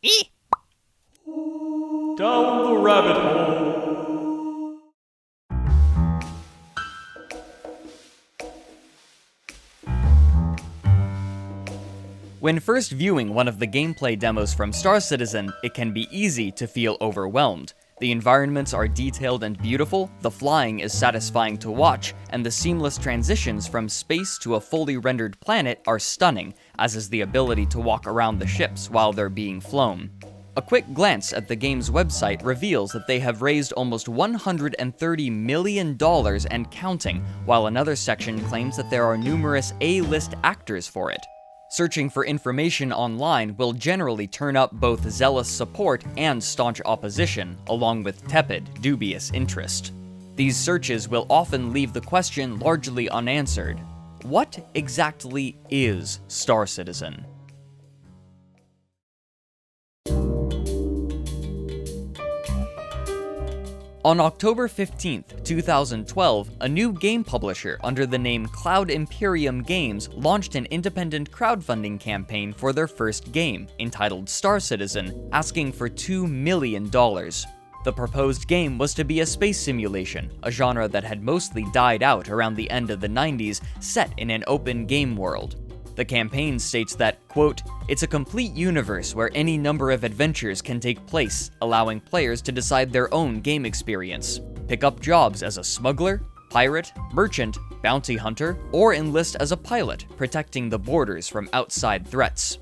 Eeh! Down the rabbit hole. When first viewing one of the gameplay demos from Star Citizen, it can be easy to feel overwhelmed. The environments are detailed and beautiful, the flying is satisfying to watch, and the seamless transitions from space to a fully rendered planet are stunning, as is the ability to walk around the ships while they're being flown. A quick glance at the game's website reveals that they have raised almost $130 million and counting, while another section claims that there are numerous A-list actors for it. Searching for information online will generally turn up both zealous support and staunch opposition, along with tepid, dubious interest. These searches will often leave the question largely unanswered. What exactly is Star Citizen? On October 15, 2012, a new game publisher under the name Cloud Imperium Games launched an independent crowdfunding campaign for their first game, entitled Star Citizen, asking for $2 million. The proposed game was to be a space simulation, a genre that had mostly died out around the end of the 90s, set in an open game world. The campaign states that, quote, "It's a complete universe where any number of adventures can take place, allowing players to decide their own game experience. Pick up jobs as a smuggler, pirate, merchant, bounty hunter, or enlist as a pilot, protecting the borders from outside threats."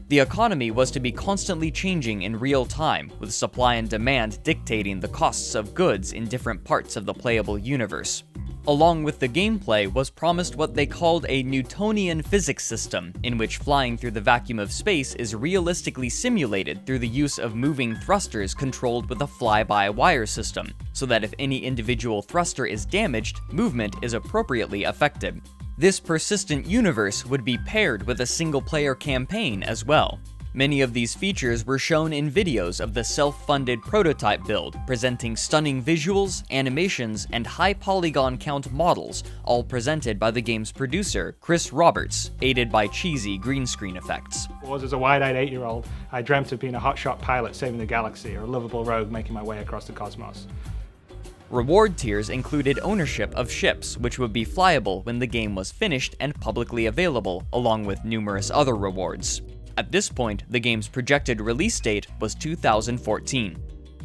The economy was to be constantly changing in real time, with supply and demand dictating the costs of goods in different parts of the playable universe. Along with the gameplay was promised what they called a Newtonian physics system, in which flying through the vacuum of space is realistically simulated through the use of moving thrusters controlled with a fly-by-wire system, so that if any individual thruster is damaged, movement is appropriately affected. This persistent universe would be paired with a single-player campaign as well. Many of these features were shown in videos of the self-funded prototype build, presenting stunning visuals, animations, and high polygon count models, all presented by the game's producer, Chris Roberts, aided by cheesy green screen effects. As a wide-eyed 8-year-old, I dreamt of being a hotshot pilot saving the galaxy, or a lovable rogue making my way across the cosmos. Reward tiers included ownership of ships, which would be flyable when the game was finished and publicly available, along with numerous other rewards. At this point, the game's projected release date was 2014.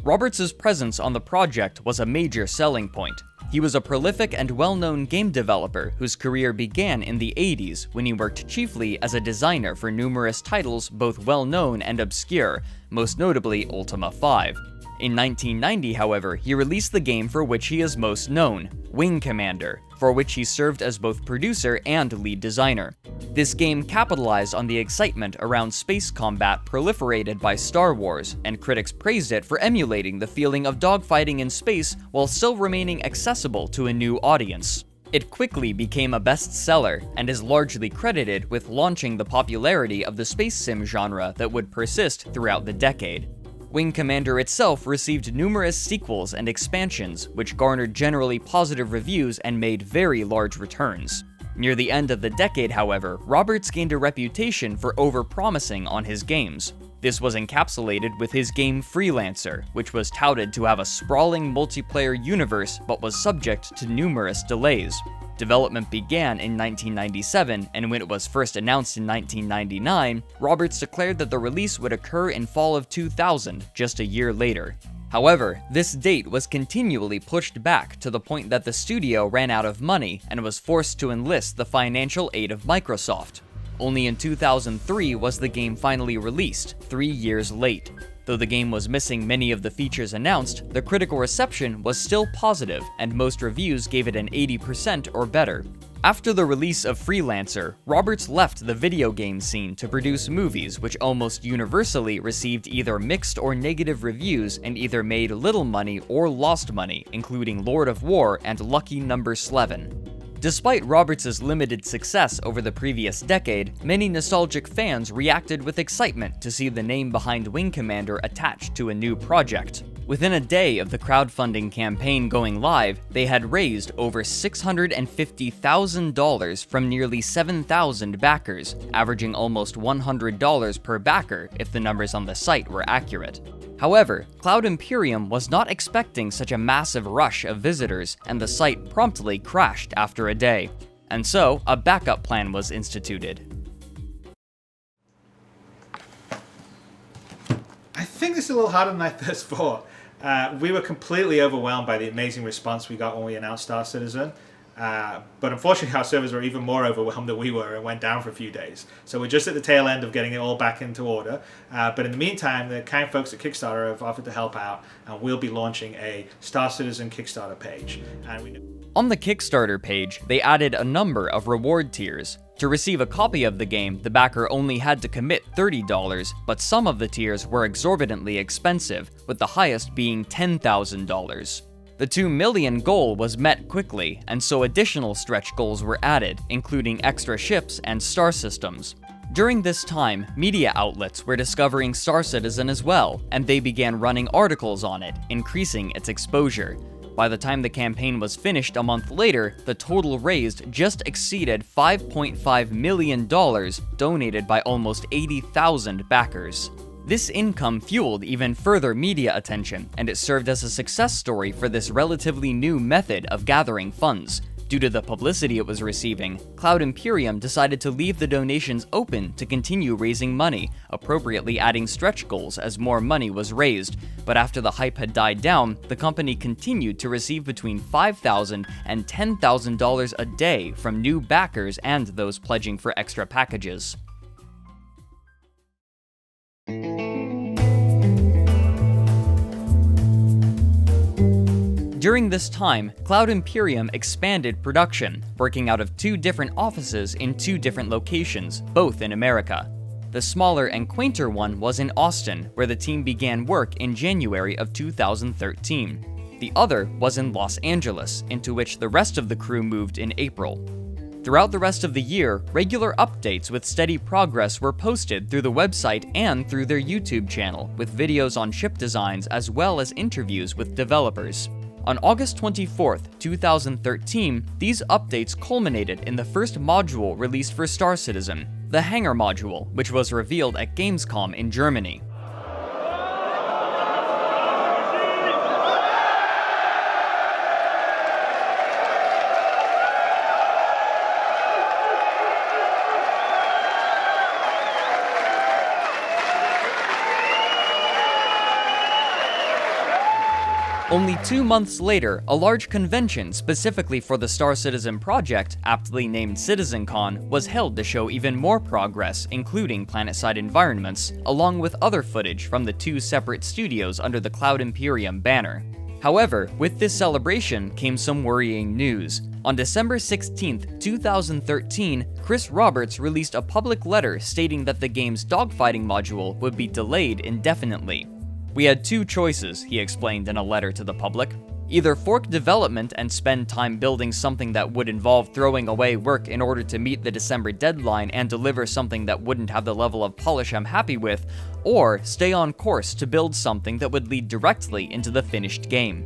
Roberts' presence on the project was a major selling point. He was a prolific and well-known game developer whose career began in the 80s when he worked chiefly as a designer for numerous titles both well-known and obscure, most notably Ultima 5. In 1990, however, he released the game for which he is most known, Wing Commander, for which he served as both producer and lead designer. This game capitalized on the excitement around space combat proliferated by Star Wars, and critics praised it for emulating the feeling of dogfighting in space while still remaining accessible to a new audience. It quickly became a bestseller, and is largely credited with launching the popularity of the space sim genre that would persist throughout the decade. Wing Commander itself received numerous sequels and expansions, which garnered generally positive reviews and made very large returns. Near the end of the decade, however, Roberts gained a reputation for over-promising on his games. This was encapsulated with his game Freelancer, which was touted to have a sprawling multiplayer universe but was subject to numerous delays. Development began in 1997, and when it was first announced in 1999, Roberts declared that the release would occur in fall of 2000, just a year later. However, this date was continually pushed back to the point that the studio ran out of money and was forced to enlist the financial aid of Microsoft. Only in 2003 was the game finally released, 3 years late. Though the game was missing many of the features announced, the critical reception was still positive, and most reviews gave it an 80% or better. After the release of Freelancer, Roberts left the video game scene to produce movies which almost universally received either mixed or negative reviews and either made little money or lost money, including Lord of War and Lucky Number 11. Despite Roberts' limited success over the previous decade, many nostalgic fans reacted with excitement to see the name behind Wing Commander attached to a new project. Within a day of the crowdfunding campaign going live, they had raised over $650,000 from nearly 7,000 backers, averaging almost $100 per backer if the numbers on the site were accurate. However, Cloud Imperium was not expecting such a massive rush of visitors, and the site promptly crashed after a day. And so, a backup plan was instituted. I think this is a little harder than I first thought. We were completely overwhelmed by the amazing response we got when we announced Star Citizen. But unfortunately, our servers were even more overwhelmed than we were and went down for a few days. So we're just at the tail end of getting it all back into order. But in the meantime, the kind folks at Kickstarter have offered to help out, and we'll be launching a Star Citizen Kickstarter page. On the Kickstarter page, they added a number of reward tiers. To receive a copy of the game, the backer only had to commit $30, but some of the tiers were exorbitantly expensive, with the highest being $10,000. The 2 million goal was met quickly, and so additional stretch goals were added, including extra ships and star systems. During this time, media outlets were discovering Star Citizen as well, and they began running articles on it, increasing its exposure. By the time the campaign was finished a month later, the total raised just exceeded $5.5 million, donated by almost 80,000 backers. This income fueled even further media attention, and it served as a success story for this relatively new method of gathering funds. Due to the publicity it was receiving, Cloud Imperium decided to leave the donations open to continue raising money, appropriately adding stretch goals as more money was raised. But after the hype had died down, the company continued to receive between $5,000 and $10,000 a day from new backers and those pledging for extra packages. During this time, Cloud Imperium expanded production, working out of 2 different offices in 2 different locations, both in America. The smaller and quainter one was in Austin, where the team began work in January of 2013. The other was in Los Angeles, into which the rest of the crew moved in April. Throughout the rest of the year, regular updates with steady progress were posted through the website and through their YouTube channel, with videos on ship designs as well as interviews with developers. On August 24, 2013, these updates culminated in the first module released for Star Citizen, the Hangar module, which was revealed at Gamescom in Germany. Only 2 months later, a large convention specifically for the Star Citizen project, aptly named CitizenCon, was held to show even more progress, including planetside environments, along with other footage from the 2 separate studios under the Cloud Imperium banner. However, with this celebration came some worrying news. On December 16, 2013, Chris Roberts released a public letter stating that the game's dogfighting module would be delayed indefinitely. "We had 2 choices," he explained in a letter to the public. "Either fork development and spend time building something that would involve throwing away work in order to meet the December deadline and deliver something that wouldn't have the level of polish I'm happy with, or stay on course to build something that would lead directly into the finished game."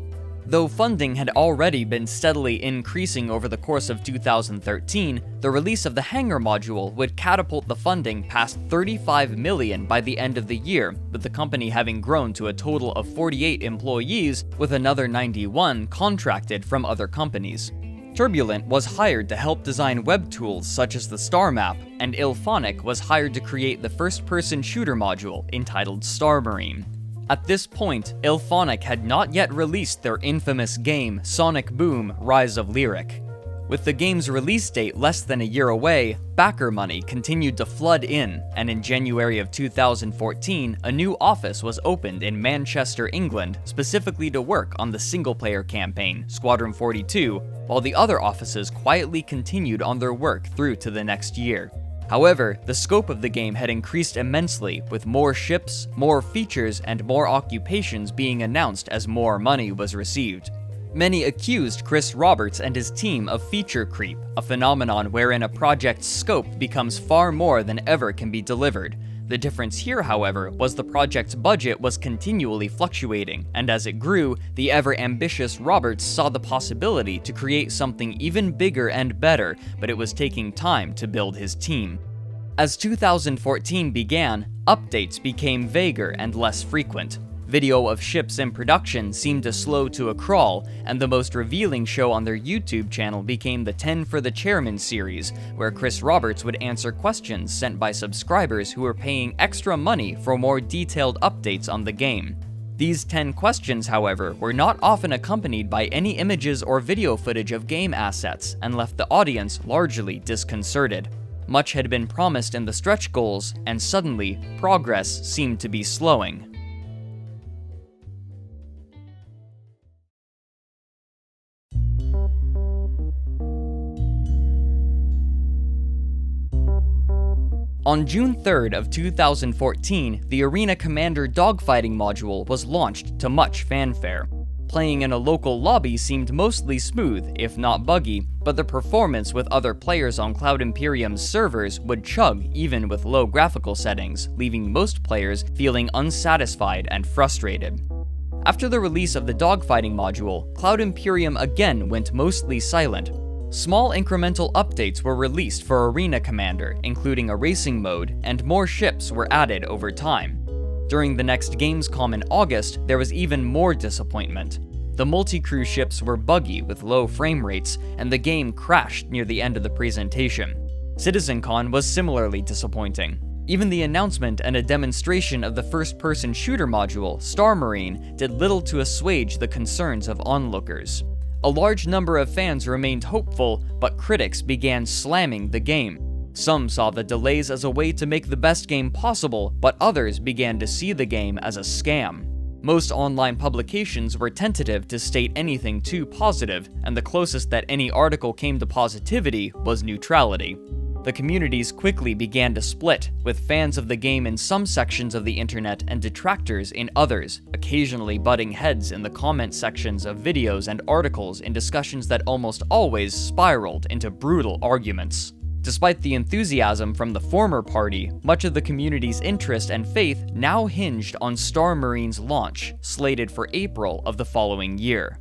Though funding had already been steadily increasing over the course of 2013, the release of the Hangar module would catapult the funding past $35 million by the end of the year, with the company having grown to a total of 48 employees, with another 91 contracted from other companies. Turbulent was hired to help design web tools such as the Star Map, and IllFonic was hired to create the first-person shooter module entitled Star Marine. At this point, IllFonic had not yet released their infamous game, Sonic Boom: Rise of Lyric. With the game's release date less than a year away, backer money continued to flood in, and in January of 2014, a new office was opened in Manchester, England, specifically to work on the single-player campaign, Squadron 42, while the other offices quietly continued on their work through to the next year. However, the scope of the game had increased immensely, with more ships, more features, and more occupations being announced as more money was received. Many accused Chris Roberts and his team of feature creep, a phenomenon wherein a project's scope becomes far more than ever can be delivered. The difference here, however, was the project's budget was continually fluctuating, and as it grew, the ever-ambitious Roberts saw the possibility to create something even bigger and better, but it was taking time to build his team. As 2014 began, updates became vaguer and less frequent. Video of ships in production seemed to slow to a crawl, and the most revealing show on their YouTube channel became the 10 for the Chairman series, where Chris Roberts would answer questions sent by subscribers who were paying extra money for more detailed updates on the game. These 10 questions, however, were not often accompanied by any images or video footage of game assets, and left the audience largely disconcerted. Much had been promised in the stretch goals, and suddenly, progress seemed to be slowing. On June 3rd of 2014, the Arena Commander dogfighting module was launched to much fanfare. Playing in a local lobby seemed mostly smooth, if not buggy, but the performance with other players on Cloud Imperium's servers would chug even with low graphical settings, leaving most players feeling unsatisfied and frustrated. After the release of the dogfighting module, Cloud Imperium again went mostly silent. Small incremental updates were released for Arena Commander, including a racing mode, and more ships were added over time. During the next Gamescom in August, there was even more disappointment. The multi-crew ships were buggy with low frame rates, and the game crashed near the end of the presentation. CitizenCon was similarly disappointing. Even the announcement and a demonstration of the first-person shooter module, Star Marine, did little to assuage the concerns of onlookers. A large number of fans remained hopeful, but critics began slamming the game. Some saw the delays as a way to make the best game possible, but others began to see the game as a scam. Most online publications were tentative to state anything too positive, and the closest that any article came to positivity was neutrality. The communities quickly began to split, with fans of the game in some sections of the internet and detractors in others, occasionally butting heads in the comment sections of videos and articles in discussions that almost always spiraled into brutal arguments. Despite the enthusiasm from the former party, much of the community's interest and faith now hinged on Star Marine's launch, slated for April of the following year.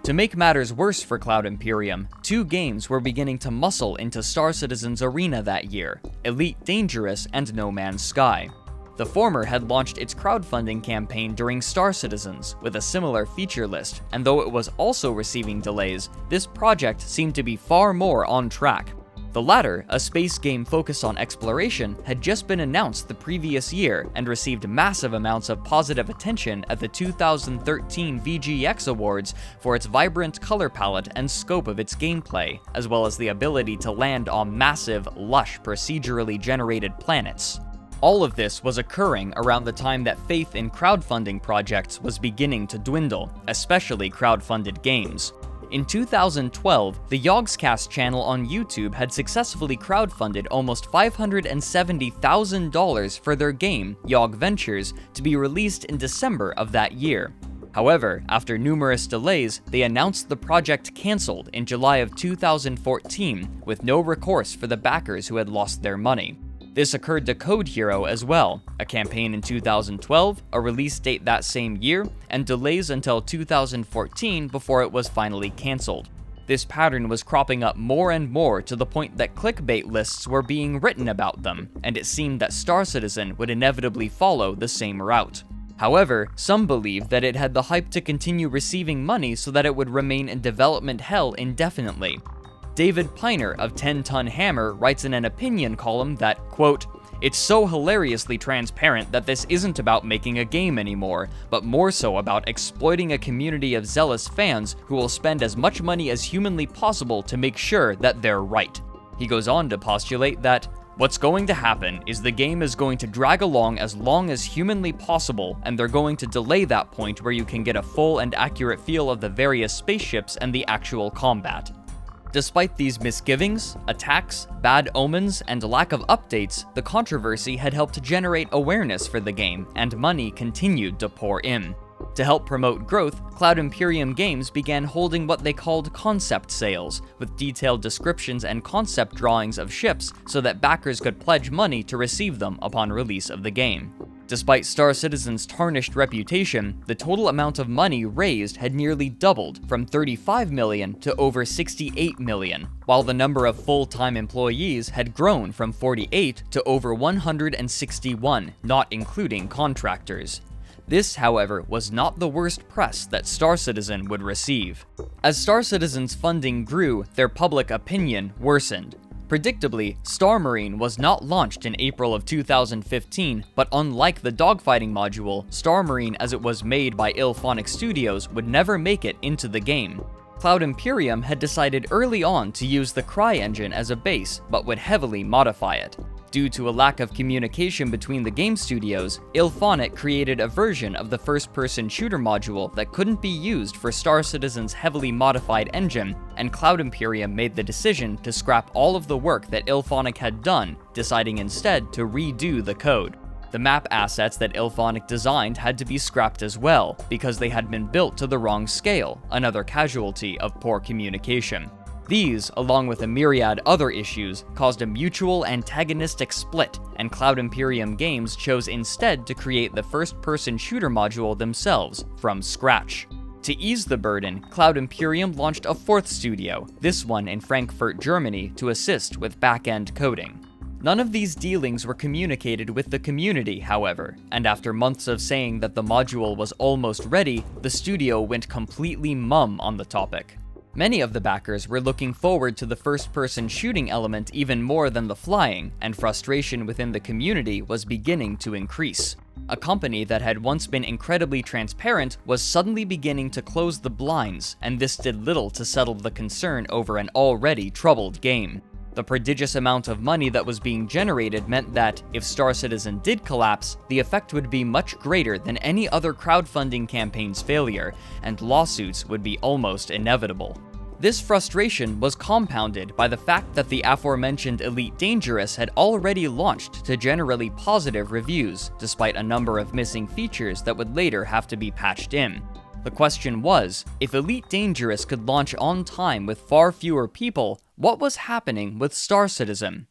To make matters worse for Cloud Imperium, two games were beginning to muscle into Star Citizen's arena that year, Elite Dangerous and No Man's Sky. The former had launched its crowdfunding campaign during Star Citizens, with a similar feature list, and though it was also receiving delays, this project seemed to be far more on track. The latter, a space game focused on exploration, had just been announced the previous year and received massive amounts of positive attention at the 2013 VGX Awards for its vibrant color palette and scope of its gameplay, as well as the ability to land on massive, lush, procedurally generated planets. All of this was occurring around the time that faith in crowdfunding projects was beginning to dwindle, especially crowdfunded games. In 2012, the Yogscast channel on YouTube had successfully crowdfunded almost $570,000 for their game, Yog Ventures, to be released in December of that year. However, after numerous delays, they announced the project cancelled in July of 2014, with no recourse for the backers who had lost their money. This occurred to Code Hero as well, a campaign in 2012, a release date that same year, and delays until 2014 before it was finally cancelled. This pattern was cropping up more and more to the point that clickbait lists were being written about them, and it seemed that Star Citizen would inevitably follow the same route. However, some believed that it had the hype to continue receiving money so that it would remain in development hell indefinitely. David Piner of 10 Ton Hammer writes in an opinion column that, quote, "It's so hilariously transparent that this isn't about making a game anymore, but more so about exploiting a community of zealous fans who will spend as much money as humanly possible to make sure that they're right." He goes on to postulate that, "What's going to happen is the game is going to drag along as long as humanly possible, and they're going to delay that point where you can get a full and accurate feel of the various spaceships and the actual combat." Despite these misgivings, attacks, bad omens, and lack of updates, the controversy had helped generate awareness for the game, and money continued to pour in. To help promote growth, Cloud Imperium Games began holding what they called concept sales, with detailed descriptions and concept drawings of ships so that backers could pledge money to receive them upon release of the game. Despite Star Citizen's tarnished reputation, the total amount of money raised had nearly doubled from $35 million to over $68 million, while the number of full-time employees had grown from 48 to over 161, not including contractors. This, however, was not the worst press that Star Citizen would receive. As Star Citizen's funding grew, their public opinion worsened. Predictably, Star Marine was not launched in April of 2015, but unlike the dogfighting module, Star Marine as it was made by IllFonic Studios would never make it into the game. Cloud Imperium had decided early on to use the Cry engine as a base, but would heavily modify it. Due to a lack of communication between the game studios, IllFonic created a version of the first-person shooter module that couldn't be used for Star Citizen's heavily modified engine, and Cloud Imperium made the decision to scrap all of the work that IllFonic had done, deciding instead to redo the code. The map assets that IllFonic designed had to be scrapped as well, because they had been built to the wrong scale, another casualty of poor communication. These, along with a myriad other issues, caused a mutual antagonistic split, and Cloud Imperium Games chose instead to create the first-person shooter module themselves, from scratch. To ease the burden, Cloud Imperium launched a fourth studio, this one in Frankfurt, Germany, to assist with back-end coding. None of these dealings were communicated with the community, however, and after months of saying that the module was almost ready, the studio went completely mum on the topic. Many of the backers were looking forward to the first-person shooting element even more than the flying, and frustration within the community was beginning to increase. A company that had once been incredibly transparent was suddenly beginning to close the blinds, and this did little to settle the concern over an already troubled game. The prodigious amount of money that was being generated meant that, if Star Citizen did collapse, the effect would be much greater than any other crowdfunding campaign's failure, and lawsuits would be almost inevitable. This frustration was compounded by the fact that the aforementioned Elite Dangerous had already launched to generally positive reviews, despite a number of missing features that would later have to be patched in. The question was, if Elite Dangerous could launch on time with far fewer people, what was happening with Star Citizen?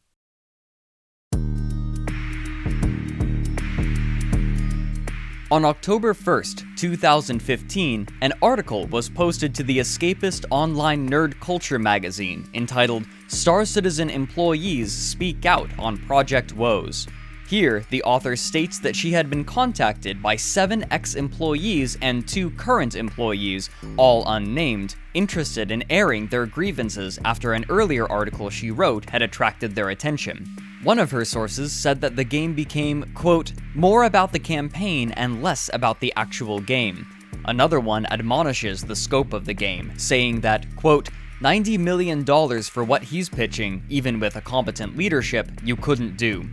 On October 1st, 2015, an article was posted to the escapist online nerd culture magazine entitled "Star Citizen Employees Speak Out on Project Woes." Here, the author states that she had been contacted by 7 ex-employees and 2 current employees, all unnamed, interested in airing their grievances after an earlier article she wrote had attracted their attention. One of her sources said that the game became, quote, more about the campaign and less about the actual game. Another one admonishes the scope of the game, saying that, quote, $90 million for what he's pitching, even with a competent leadership, you couldn't do.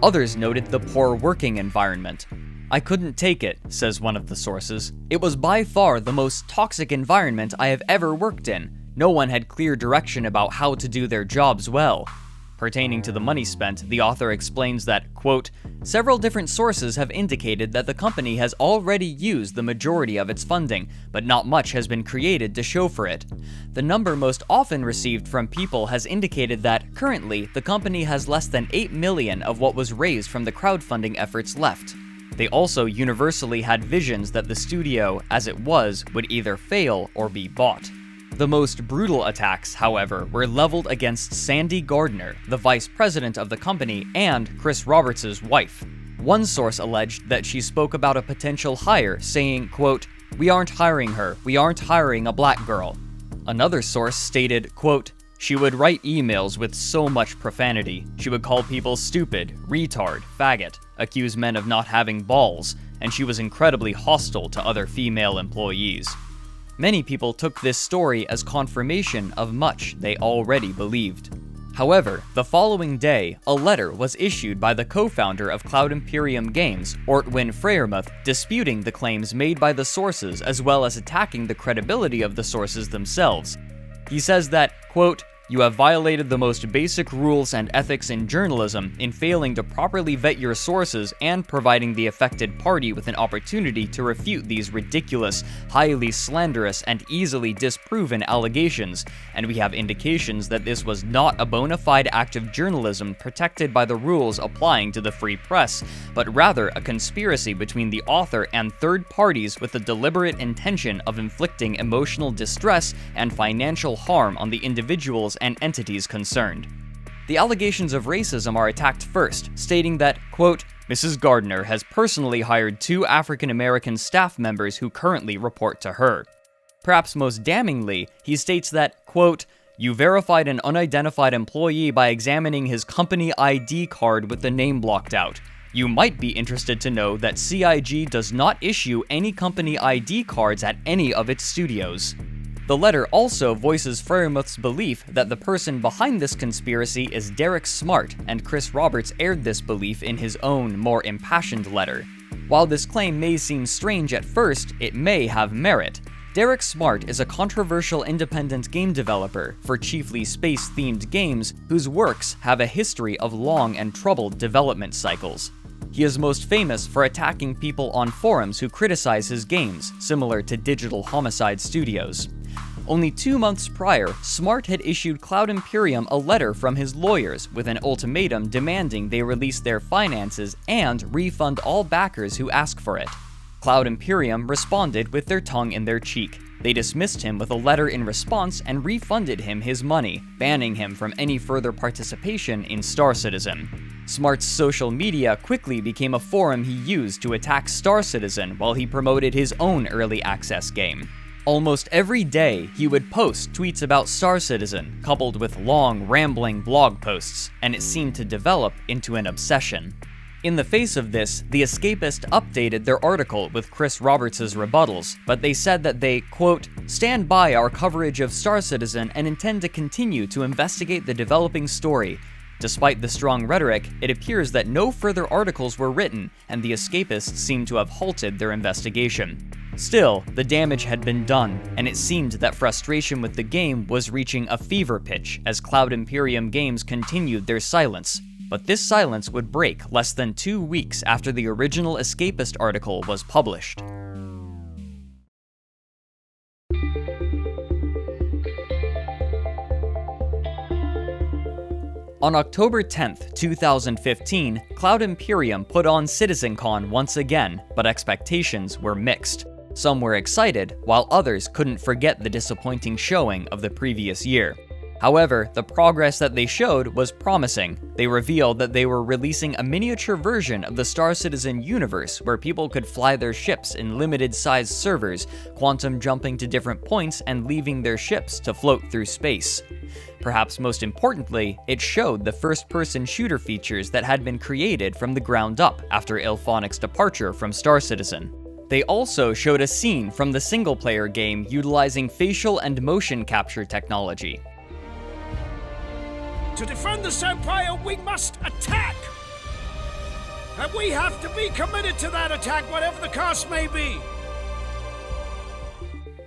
Others noted the poor working environment. I couldn't take it, says one of the sources. It was by far the most toxic environment I have ever worked in. No one had clear direction about how to do their jobs well. Pertaining to the money spent, the author explains that, quote, several different sources have indicated that the company has already used the majority of its funding, but not much has been created to show for it. The number most often received from people has indicated that, currently, the company has less than $8 million of what was raised from the crowdfunding efforts left. They also universally had visions that the studio, as it was, would either fail or be bought. The most brutal attacks, however, were leveled against Sandy Gardner, the vice president of the company, and Chris Roberts' wife. One source alleged that she spoke about a potential hire, saying, quote, we aren't hiring her, we aren't hiring a black girl. Another source stated, quote, she would write emails with so much profanity. She would call people stupid, retard, faggot, accuse men of not having balls, and she was incredibly hostile to other female employees. Many people took this story as confirmation of much they already believed. However, the following day, a letter was issued by the co-founder of Cloud Imperium Games, Ortwin Freyermuth, disputing the claims made by the sources as well as attacking the credibility of the sources themselves. He says that, quote, You have violated the most basic rules and ethics in journalism in failing to properly vet your sources and providing the affected party with an opportunity to refute these ridiculous, highly slanderous, and easily disproven allegations, and we have indications that this was not a bona fide act of journalism protected by the rules applying to the free press, but rather a conspiracy between the author and third parties with the deliberate intention of inflicting emotional distress and financial harm on the individuals and entities concerned. The allegations of racism are attacked first, stating that, quote, Mrs. Gardner has personally hired 2 African American staff members who currently report to her. Perhaps most damningly, he states that, quote, you verified an unidentified employee by examining his company ID card with the name blocked out. You might be interested to know that CIG does not issue any company ID cards at any of its studios. The letter also voices Freyermuth's belief that the person behind this conspiracy is Derek Smart, and Chris Roberts aired this belief in his own, more impassioned letter. While this claim may seem strange at first, it may have merit. Derek Smart is a controversial independent game developer for chiefly space-themed games whose works have a history of long and troubled development cycles. He is most famous for attacking people on forums who criticize his games, similar to Digital Homicide Studios. Only 2 months prior, Smart had issued Cloud Imperium a letter from his lawyers with an ultimatum demanding they release their finances and refund all backers who ask for it. Cloud Imperium responded with their tongue in their cheek. They dismissed him with a letter in response and refunded him his money, banning him from any further participation in Star Citizen. Smart's social media quickly became a forum he used to attack Star Citizen while he promoted his own early access game. Almost every day, he would post tweets about Star Citizen, coupled with long, rambling blog posts, and it seemed to develop into an obsession. In the face of this, The Escapist updated their article with Chris Roberts' rebuttals, but they said that they, quote, stand by our coverage of Star Citizen and intend to continue to investigate the developing story. Despite the strong rhetoric, it appears that no further articles were written, and the Escapists seem to have halted their investigation. Still, the damage had been done, and it seemed that frustration with the game was reaching a fever pitch as Cloud Imperium Games continued their silence. But this silence would break less than 2 weeks after the original Escapist article was published. On October 10th, 2015, Cloud Imperium put on CitizenCon once again, but expectations were mixed. Some were excited, while others couldn't forget the disappointing showing of the previous year. However, the progress that they showed was promising. They revealed that they were releasing a miniature version of the Star Citizen universe where people could fly their ships in limited-sized servers, quantum jumping to different points and leaving their ships to float through space. Perhaps most importantly, it showed the first-person shooter features that had been created from the ground up after IllFonic's departure from Star Citizen. They also showed a scene from the single-player game utilizing facial and motion capture technology. To defend the Empire, we must attack! And we have to be committed to that attack, whatever the cost may be!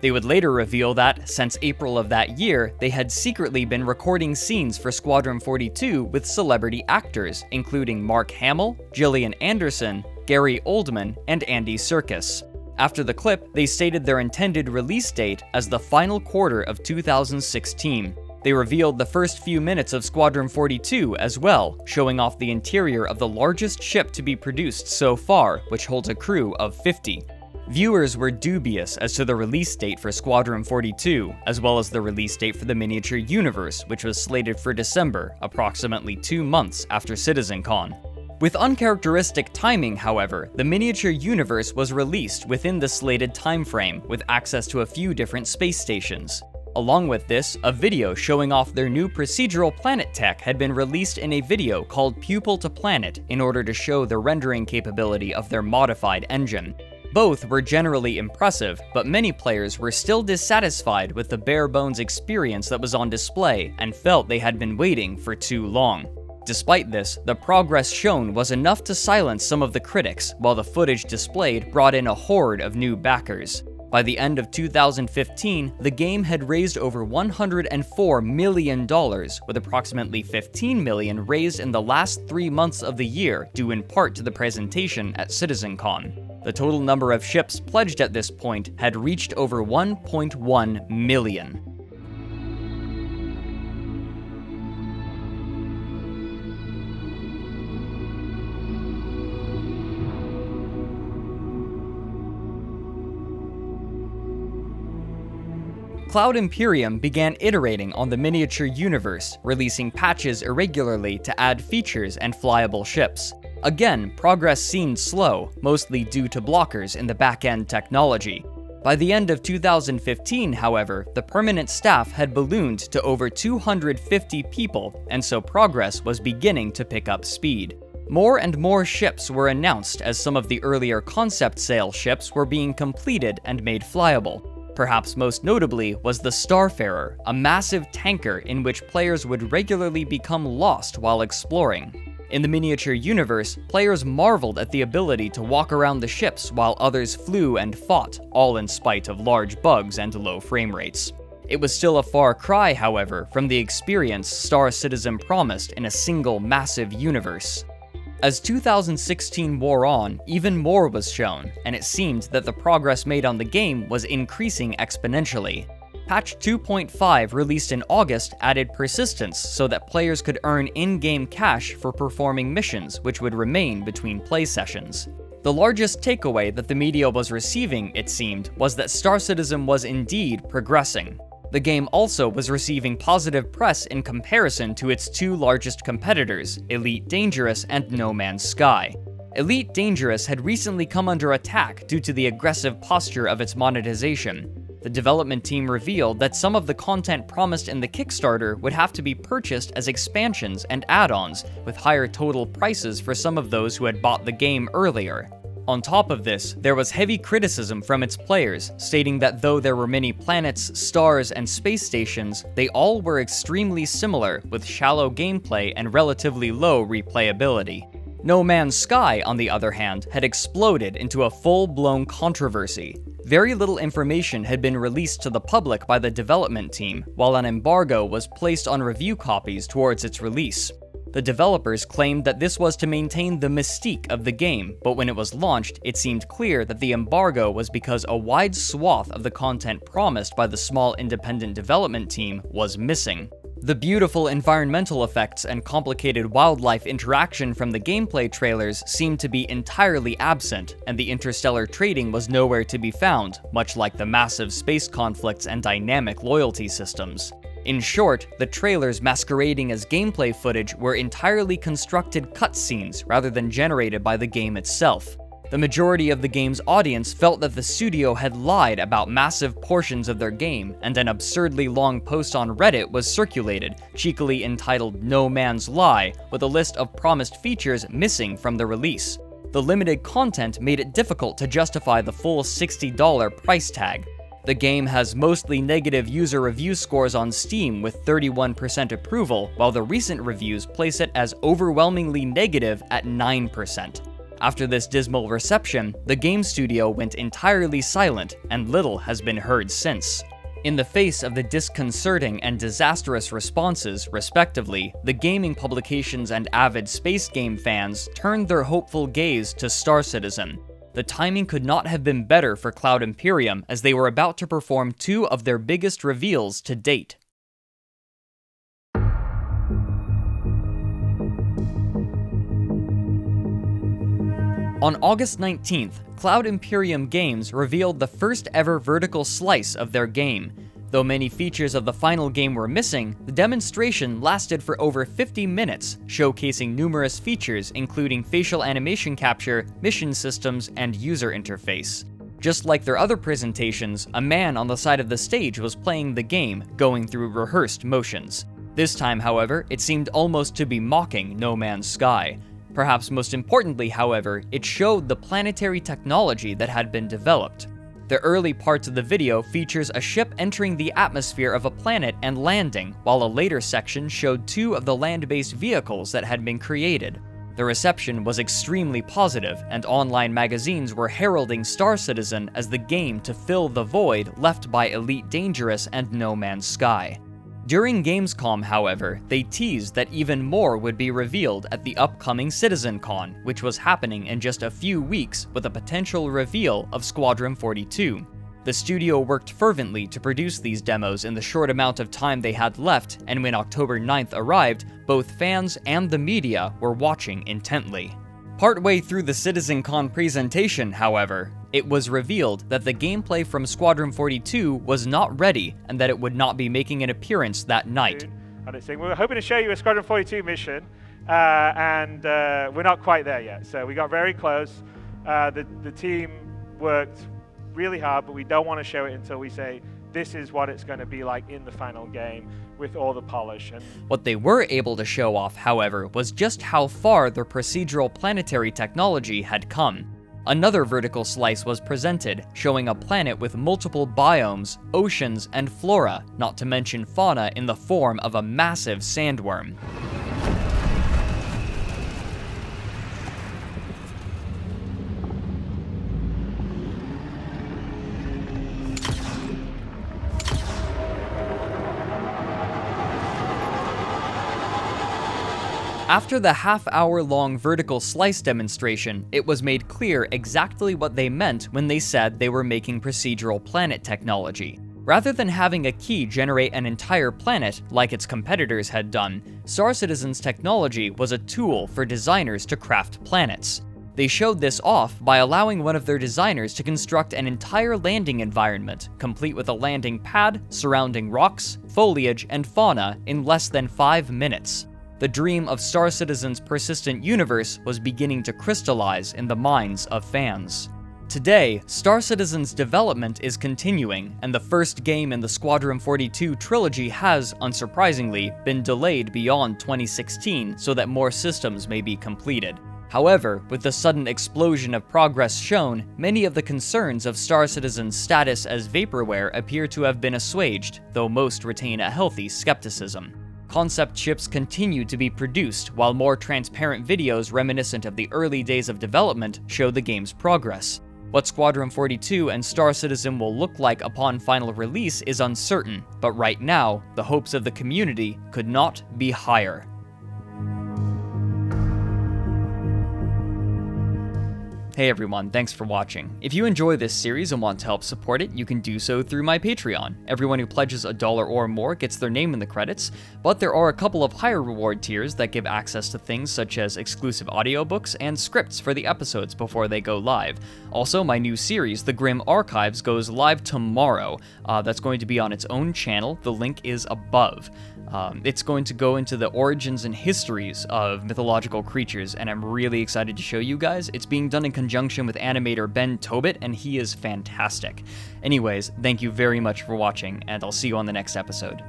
They would later reveal that, since April of that year, they had secretly been recording scenes for Squadron 42 with celebrity actors, including Mark Hamill, Gillian Anderson, Gary Oldman, and Andy Serkis. After the clip, they stated their intended release date as the final quarter of 2016. They revealed the first few minutes of Squadron 42 as well, showing off the interior of the largest ship to be produced so far, which holds a crew of 50. Viewers were dubious as to the release date for Squadron 42, as well as the release date for the miniature universe, which was slated for December, approximately 2 months after CitizenCon. With uncharacteristic timing, however, the miniature universe was released within the slated timeframe, with access to a few different space stations. Along with this, a video showing off their new procedural planet tech had been released in a video called Pupil to Planet in order to show the rendering capability of their modified engine. Both were generally impressive, but many players were still dissatisfied with the bare-bones experience that was on display and felt they had been waiting for too long. Despite this, the progress shown was enough to silence some of the critics, while the footage displayed brought in a horde of new backers. By the end of 2015, the game had raised over $104 million, with approximately $15 million raised in the last 3 months of the year, due in part to the presentation at CitizenCon. The total number of ships pledged at this point had reached over 1.1 million. Cloud Imperium began iterating on the miniature universe, releasing patches irregularly to add features and flyable ships. Again, progress seemed slow, mostly due to blockers in the back-end technology. By the end of 2015, however, the permanent staff had ballooned to over 250 people, and so progress was beginning to pick up speed. More and more ships were announced as some of the earlier concept sale ships were being completed and made flyable. Perhaps most notably was the Starfarer, a massive tanker in which players would regularly become lost while exploring. In the miniature universe, players marveled at the ability to walk around the ships while others flew and fought, all in spite of large bugs and low frame rates. It was still a far cry, however, from the experience Star Citizen promised in a single massive universe. As 2016 wore on, even more was shown, and it seemed that the progress made on the game was increasing exponentially. Patch 2.5 released in August added persistence so that players could earn in-game cash for performing missions which would remain between play sessions. The largest takeaway that the media was receiving, it seemed, was that Star Citizen was indeed progressing. The game also was receiving positive press in comparison to its two largest competitors, Elite Dangerous and No Man's Sky. Elite Dangerous had recently come under attack due to the aggressive posture of its monetization. The development team revealed that some of the content promised in the Kickstarter would have to be purchased as expansions and add-ons, with higher total prices for some of those who had bought the game earlier. On top of this, there was heavy criticism from its players, stating that though there were many planets, stars, and space stations, they all were extremely similar, with shallow gameplay and relatively low replayability. No Man's Sky, on the other hand, had exploded into a full-blown controversy. Very little information had been released to the public by the development team, while an embargo was placed on review copies towards its release. The developers claimed that this was to maintain the mystique of the game, but when it was launched, it seemed clear that the embargo was because a wide swath of the content promised by the small independent development team was missing. The beautiful environmental effects and complicated wildlife interaction from the gameplay trailers seemed to be entirely absent, and the interstellar trading was nowhere to be found, much like the massive space conflicts and dynamic loyalty systems. In short, the trailers masquerading as gameplay footage were entirely constructed cutscenes rather than generated by the game itself. The majority of the game's audience felt that the studio had lied about massive portions of their game, and an absurdly long post on Reddit was circulated, cheekily entitled "No Man's Lie," with a list of promised features missing from the release. The limited content made it difficult to justify the full $60 price tag. The game has mostly negative user review scores on Steam with 31% approval, while the recent reviews place it as overwhelmingly negative at 9%. After this dismal reception, the game studio went entirely silent, and little has been heard since. In the face of the disconcerting and disastrous responses, respectively, the gaming publications and avid space game fans turned their hopeful gaze to Star Citizen. The timing could not have been better for Cloud Imperium, as they were about to perform two of their biggest reveals to date. On August 19th, Cloud Imperium Games revealed the first ever vertical slice of their game. Though many features of the final game were missing, the demonstration lasted for over 50 minutes, showcasing numerous features including facial animation capture, mission systems, and user interface. Just like their other presentations, a man on the side of the stage was playing the game, going through rehearsed motions. This time, however, it seemed almost to be mocking No Man's Sky. Perhaps most importantly, however, it showed the planetary technology that had been developed. The early parts of the video features a ship entering the atmosphere of a planet and landing, while a later section showed two of the land-based vehicles that had been created. The reception was extremely positive, and online magazines were heralding Star Citizen as the game to fill the void left by Elite Dangerous and No Man's Sky. During Gamescom, however, they teased that even more would be revealed at the upcoming CitizenCon, which was happening in just a few weeks with a potential reveal of Squadron 42. The studio worked fervently to produce these demos in the short amount of time they had left, and when October 9th arrived, both fans and the media were watching intently. Partway through the CitizenCon presentation, however, it was revealed that the gameplay from Squadron 42 was not ready and that it would not be making an appearance that night. We were hoping to show you a Squadron 42 mission, and we're not quite there yet. So we got very close. The team worked really hard, but we don't want to show it until we say this is what it's going to be like in the final game with all the polish. What they were able to show off, however, was just how far their procedural planetary technology had come. Another vertical slice was presented, showing a planet with multiple biomes, oceans, and flora, not to mention fauna in the form of a massive sandworm. After the half-hour-long vertical slice demonstration, it was made clear exactly what they meant when they said they were making procedural planet technology. Rather than having a key generate an entire planet, like its competitors had done, Star Citizen's technology was a tool for designers to craft planets. They showed this off by allowing one of their designers to construct an entire landing environment, complete with a landing pad, surrounding rocks, foliage, and fauna in less than 5 minutes. The dream of Star Citizen's persistent universe was beginning to crystallize in the minds of fans. Today, Star Citizen's development is continuing, and the first game in the Squadron 42 trilogy has, unsurprisingly, been delayed beyond 2016 so that more systems may be completed. However, with the sudden explosion of progress shown, many of the concerns of Star Citizen's status as vaporware appear to have been assuaged, though most retain a healthy skepticism. Concept chips continue to be produced, while more transparent videos reminiscent of the early days of development show the game's progress. What Squadron 42 and Star Citizen will look like upon final release is uncertain, but right now, the hopes of the community could not be higher. Hey everyone, thanks for watching. If you enjoy this series and want to help support it, you can do so through my Patreon. Everyone who pledges $1 or more gets their name in the credits, but there are a couple of higher reward tiers that give access to things such as exclusive audiobooks and scripts for the episodes before they go live. Also, my new series, The Grim Archives, goes live tomorrow. That's going to be on its own channel. The link is above. It's going to go into the origins and histories of mythological creatures, and I'm really excited to show you guys. It's being done in conjunction with animator Ben Tobit, and he is fantastic. Anyways, thank you very much for watching, and I'll see you on the next episode.